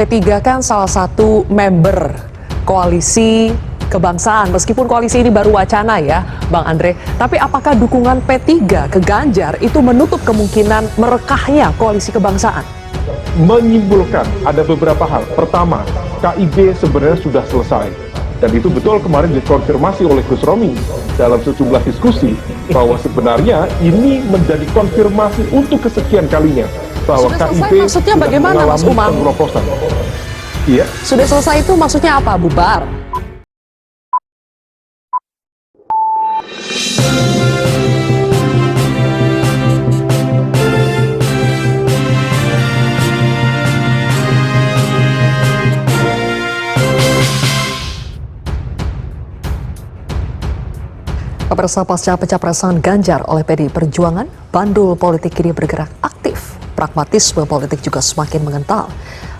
P3 kan salah satu member koalisi kebangsaan, meskipun koalisi ini baru wacana ya, Bang Andre. Tapi apakah dukungan P3 ke Ganjar itu menutup kemungkinan merekahnya koalisi kebangsaan? Menyimpulkan ada beberapa hal. Pertama, KIB sebenarnya sudah selesai. Dan itu betul kemarin dikonfirmasi oleh Gus Romi dalam sejumlah diskusi bahwa sebenarnya ini menjadi konfirmasi untuk kesekian kalinya bahwa Sudah KIB selesai, maksudnya bagaimana, Mas Umam? pengeroposan. Iya. Sudah selesai itu maksudnya apa? Bubar? Pemirsa, pasca pencapresan Ganjar oleh PDI Perjuangan, bandul politik kini bergerak aktif. Pragmatisme politik juga semakin mengental.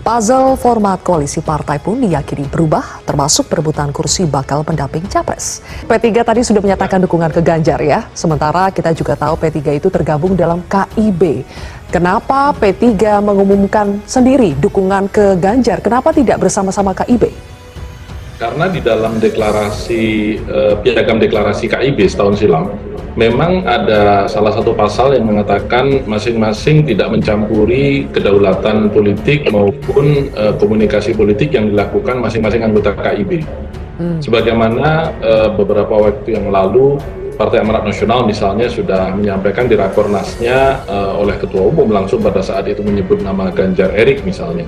Puzzle format koalisi partai pun diyakini berubah, termasuk perebutan kursi bakal pendamping capres. P3 tadi sudah menyatakan dukungan ke Ganjar ya, sementara kita juga tahu P3 itu tergabung dalam KIB. Kenapa P3 mengumumkan sendiri dukungan ke Ganjar? Kenapa tidak bersama-sama KIB? Karena di dalam deklarasi piagam deklarasi KIB setahun silam, memang ada salah satu pasal yang mengatakan masing-masing tidak mencampuri kedaulatan politik maupun komunikasi politik yang dilakukan masing-masing anggota KIB. Sebagaimana beberapa waktu yang lalu Partai Amanat Nasional misalnya sudah menyampaikan di rakornasnya oleh Ketua Umum langsung pada saat itu menyebut nama Ganjar Erik misalnya.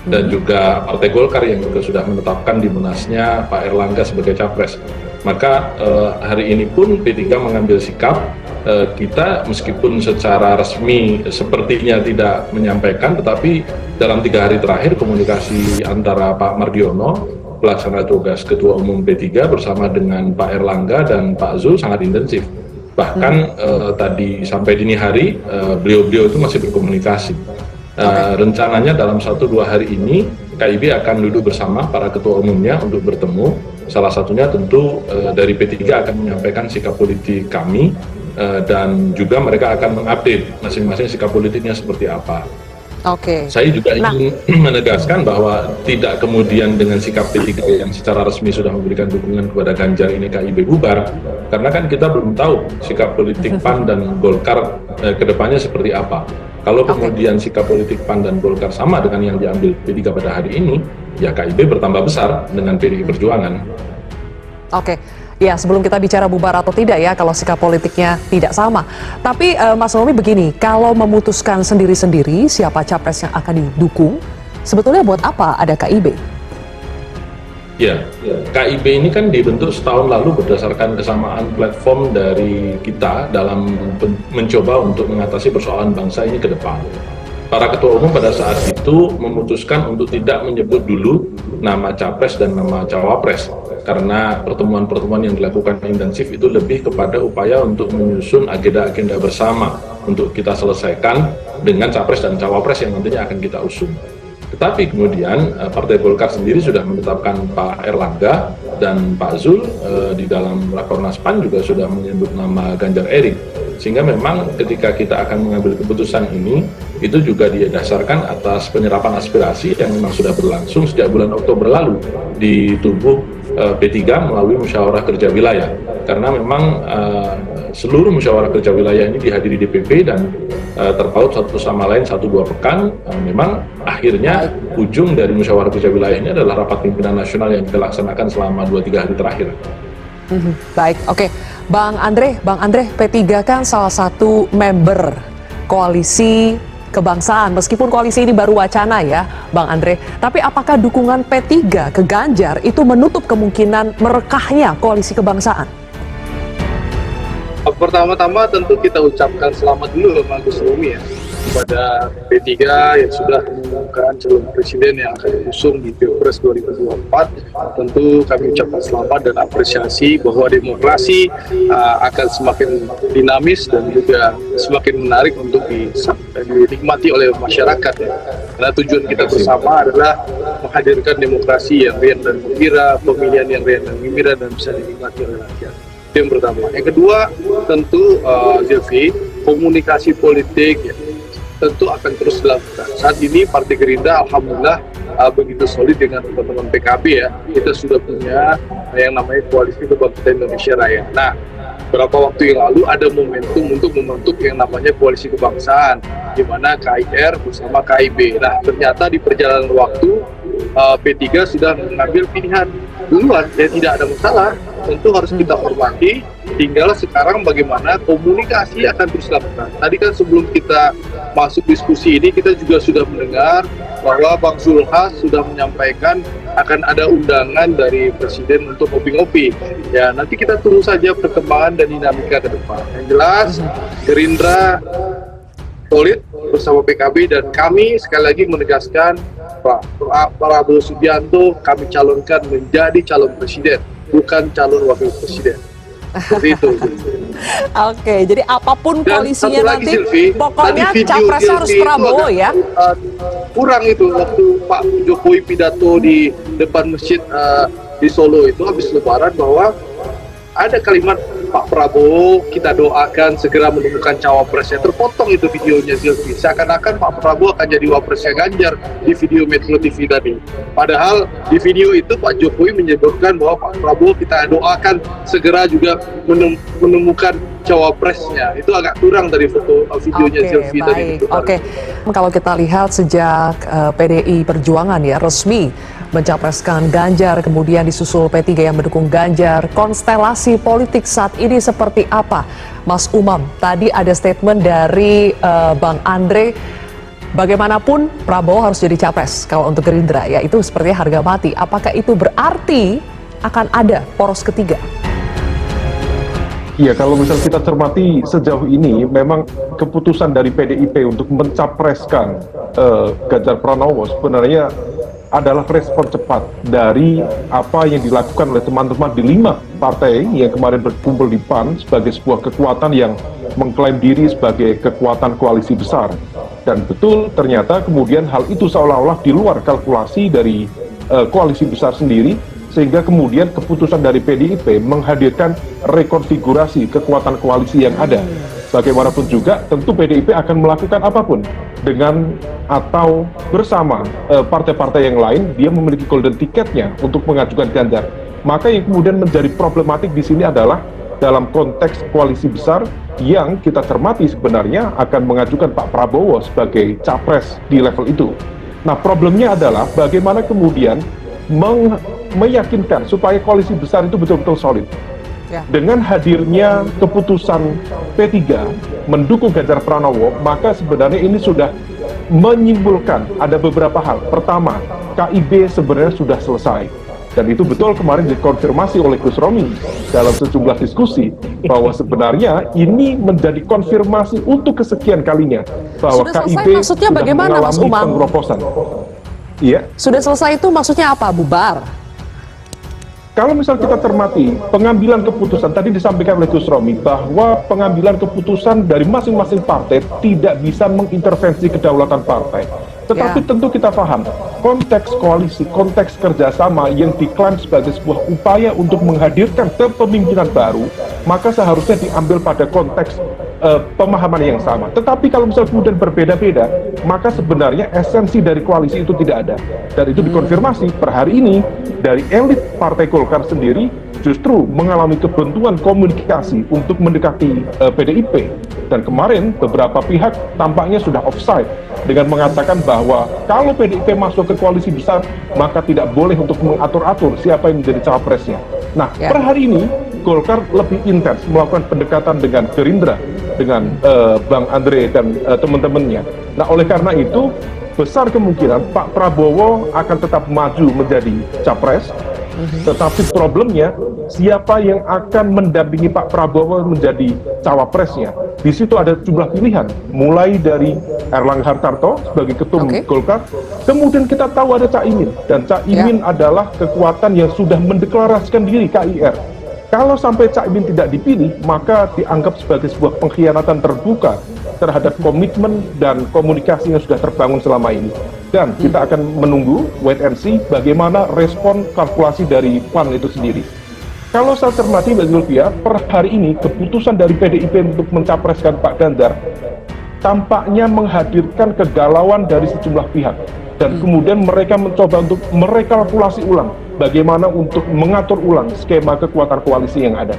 Dan juga Partai Golkar yang juga sudah menetapkan di munasnya Pak Erlangga sebagai capres. Maka hari ini pun P3 mengambil sikap, kita meskipun secara resmi sepertinya tidak menyampaikan, tetapi dalam 3 hari terakhir komunikasi antara Pak Mardiono, pelaksana tugas Ketua Umum P3 bersama dengan Pak Erlangga dan Pak Zul sangat intensif. Bahkan tadi sampai dini hari beliau-beliau itu masih berkomunikasi. Rencananya dalam 1-2 hari ini KIB akan duduk bersama para ketua umumnya untuk bertemu. Salah satunya tentu dari P3 akan menyampaikan sikap politik kami dan juga mereka akan mengupdate masing-masing sikap politiknya seperti apa. Saya juga ingin menegaskan bahwa tidak kemudian dengan sikap P3 yang secara resmi sudah memberikan dukungan kepada Ganjar ini KIB bubar, karena kan kita belum tahu sikap politik PAN dan Golkar kedepannya seperti apa. Kalau kemudian sikap politik PAN dan Golkar sama dengan yang diambil P3 pada hari ini, ya KIB bertambah besar dengan PDI Perjuangan. Ya, sebelum kita bicara bubar atau tidak ya, kalau sikap politiknya tidak sama. Tapi Mas Romi begini, kalau memutuskan sendiri-sendiri siapa capres yang akan didukung, sebetulnya buat apa ada KIB? Ya, KIB ini kan dibentuk setahun lalu berdasarkan kesamaan platform dari kita dalam mencoba untuk mengatasi persoalan bangsa ini ke depan. Para ketua umum pada saat itu memutuskan untuk tidak menyebut dulu nama capres dan nama cawapres, karena pertemuan-pertemuan yang dilakukan intensif itu lebih kepada upaya untuk menyusun agenda-agenda bersama untuk kita selesaikan dengan capres dan cawapres yang nantinya akan kita usung. Tetapi kemudian Partai Golkar sendiri sudah menetapkan Pak Erlangga dan Pak Zul, di dalam Rakornas PAN juga sudah menyebut nama Ganjar Erik. Sehingga memang ketika kita akan mengambil keputusan ini, itu juga didasarkan atas penyerapan aspirasi yang memang sudah berlangsung sejak bulan Oktober lalu di tubuh P3 melalui musyawarah kerja wilayah. Karena memang seluruh musyawarah kerja wilayah ini dihadiri DPP dan terpaut satu sama lain 1-2 pekan. Memang akhirnya ujung dari musyawarah kerja wilayah ini adalah rapat pimpinan nasional yang kita laksanakan selama 2-3 hari terakhir. Baik, Bang Andre, P3 kan salah satu member koalisi kebangsaan, meskipun koalisi ini baru wacana ya, Bang Andre. Tapi apakah dukungan P3 ke Ganjar itu menutup kemungkinan merekahnya koalisi kebangsaan? Pertama-tama tentu kita ucapkan selamat dulu sama Gus Romi ya, kepada P3 yang sudah mengumumkan calon presiden yang akan diusung di Pilpres 2024. Tentu kami ucapkan selamat dan apresiasi bahwa demokrasi akan semakin dinamis dan juga semakin menarik untuk dinikmati oleh masyarakat ya. Karena tujuan kita bersama adalah menghadirkan demokrasi yang riang dan gembira, pemilihan yang riang dan gembira dan bisa dinikmati oleh rakyat. Yang pertama. Yang kedua, tentu Zilvi, komunikasi politik ya, tentu akan terus dilakukan. Saat ini Partai Gerindra alhamdulillah begitu solid dengan teman-teman PKB ya. Kita sudah punya yang namanya Koalisi Kebangkitan Indonesia Raya. Nah, beberapa waktu yang lalu ada momentum untuk membentuk yang namanya Koalisi Kebangsaan, di mana KIR bersama KIB. Nah, ternyata di perjalanan waktu P3 sudah mengambil pilihan duluan, ya tidak ada masalah, tentu harus kita hormati. Tinggal sekarang bagaimana komunikasi akan terus dilakukan. Tadi kan sebelum kita masuk diskusi ini, kita juga sudah mendengar bahwa Bang Zulhas sudah menyampaikan akan ada undangan dari Presiden untuk ngopi-ngopi. Ya, nanti kita tunggu saja perkembangan dan dinamika ke depan. Yang jelas, Gerindra solid bersama PKB, dan kami sekali lagi menegaskan Pak Prabowo Subianto kami calonkan menjadi calon presiden, bukan calon wakil presiden. Seperti itu. Oke, jadi apapun Dan koalisinya satu lagi, nanti, Silvi, pokoknya tadi video capres harus Silvi itu Prabowo agak, ya. kurang itu waktu Pak Jokowi pidato di depan masjid di Solo itu habis Lebaran, bahwa ada kalimat Pak Prabowo kita doakan segera menemukan cawapresnya. Terpotong itu videonya, Silvi. Seakan-akan Pak Prabowo akan jadi wapresnya Ganjar di video Metro TV tadi. Padahal di video itu Pak Jokowi menyebutkan bahwa Pak Prabowo kita doakan segera juga menemukan cawapresnya. Itu agak kurang dari foto videonya, Silvi tadi. Oke, kalau kita lihat sejak PDI Perjuangan ya resmi mencapreskan Ganjar, kemudian disusul P3 yang mendukung Ganjar. Konstelasi politik saat ini seperti apa, Mas Umam? Tadi ada statement dari Bang Andre, bagaimanapun Prabowo harus jadi capres kalau untuk Gerindra, ya itu sepertinya harga mati. Apakah itu berarti akan ada poros ketiga? Iya, kalau misal kita cermati sejauh ini, memang keputusan dari PDIP untuk mencapreskan Ganjar Pranowo sebenarnya adalah respon cepat dari apa yang dilakukan oleh teman-teman di 5 partai yang kemarin berkumpul di PAN sebagai sebuah kekuatan yang mengklaim diri sebagai kekuatan koalisi besar. Dan betul, ternyata kemudian hal itu seolah-olah di luar kalkulasi dari koalisi besar sendiri, sehingga kemudian keputusan dari PDIP menghadirkan rekonfigurasi kekuatan koalisi yang ada. Bagaimanapun juga, tentu PDIP akan melakukan apapun dengan atau bersama partai-partai yang lain. Dia memiliki golden ticketnya untuk mengajukan Ganjar. Maka yang kemudian menjadi problematik di sini adalah dalam konteks koalisi besar yang kita cermati sebenarnya akan mengajukan Pak Prabowo sebagai capres di level itu. Nah, problemnya adalah bagaimana kemudian meyakinkan supaya koalisi besar itu betul-betul solid. Dengan hadirnya keputusan P3 mendukung Ganjar Pranowo, maka sebenarnya ini sudah menyimpulkan ada beberapa hal. Pertama, KIB sebenarnya sudah selesai. Dan itu betul kemarin dikonfirmasi oleh Gus Romi dalam sejumlah diskusi, bahwa sebenarnya ini menjadi konfirmasi untuk kesekian kalinya bahwa Sudah selesai, KIB maksudnya sudah bagaimana, Mas mengalami Umam? pengeroposan. Iya. Sudah selesai itu maksudnya apa? Bubar? Kalau misal kita cermati pengambilan keputusan, tadi disampaikan oleh Gus Romi bahwa pengambilan keputusan dari masing-masing partai tidak bisa mengintervensi kedaulatan partai. Tetapi tentu kita paham konteks koalisi, konteks kerjasama yang diklaim sebagai sebuah upaya untuk menghadirkan kepemimpinan baru, maka seharusnya diambil pada konteks pemahaman yang sama. Tetapi kalau misal kemudian berbeda-beda, maka sebenarnya esensi dari koalisi itu tidak ada. Dan itu dikonfirmasi per hari ini dari elit Partai Golkar sendiri justru mengalami kebuntuan komunikasi untuk mendekati PDIP. Dan kemarin beberapa pihak tampaknya sudah offside dengan mengatakan bahwa kalau PDIP masuk ke koalisi besar, maka tidak boleh untuk mengatur-atur siapa yang menjadi cawapresnya. Nah, per hari ini Golkar lebih intens melakukan pendekatan dengan Gerindra, dengan Bang Andre dan teman-temannya. Nah, oleh karena itu besar kemungkinan Pak Prabowo akan tetap maju menjadi capres, tetapi problemnya siapa yang akan mendampingi Pak Prabowo menjadi cawapresnya. Di situ ada jumlah pilihan, mulai dari Erlangga Hartarto sebagai ketum Golkar, kemudian kita tahu ada Caimin, dan Caimin adalah kekuatan yang sudah mendeklarasikan diri KIR. Kalau sampai Caimin tidak dipilih, maka dianggap sebagai sebuah pengkhianatan terbuka terhadap komitmen dan komunikasi yang sudah terbangun selama ini. Dan kita akan menunggu, wait and see, bagaimana respon kalkulasi dari PAN itu sendiri. Kalau saya cermati, Mbak Zulfia, per hari ini keputusan dari PDIP untuk mencapreskan Pak Ganjar tampaknya menghadirkan kegalauan dari sejumlah pihak. dan kemudian mereka mencoba untuk merekalkulasi ulang bagaimana untuk mengatur ulang skema kekuatan koalisi yang ada.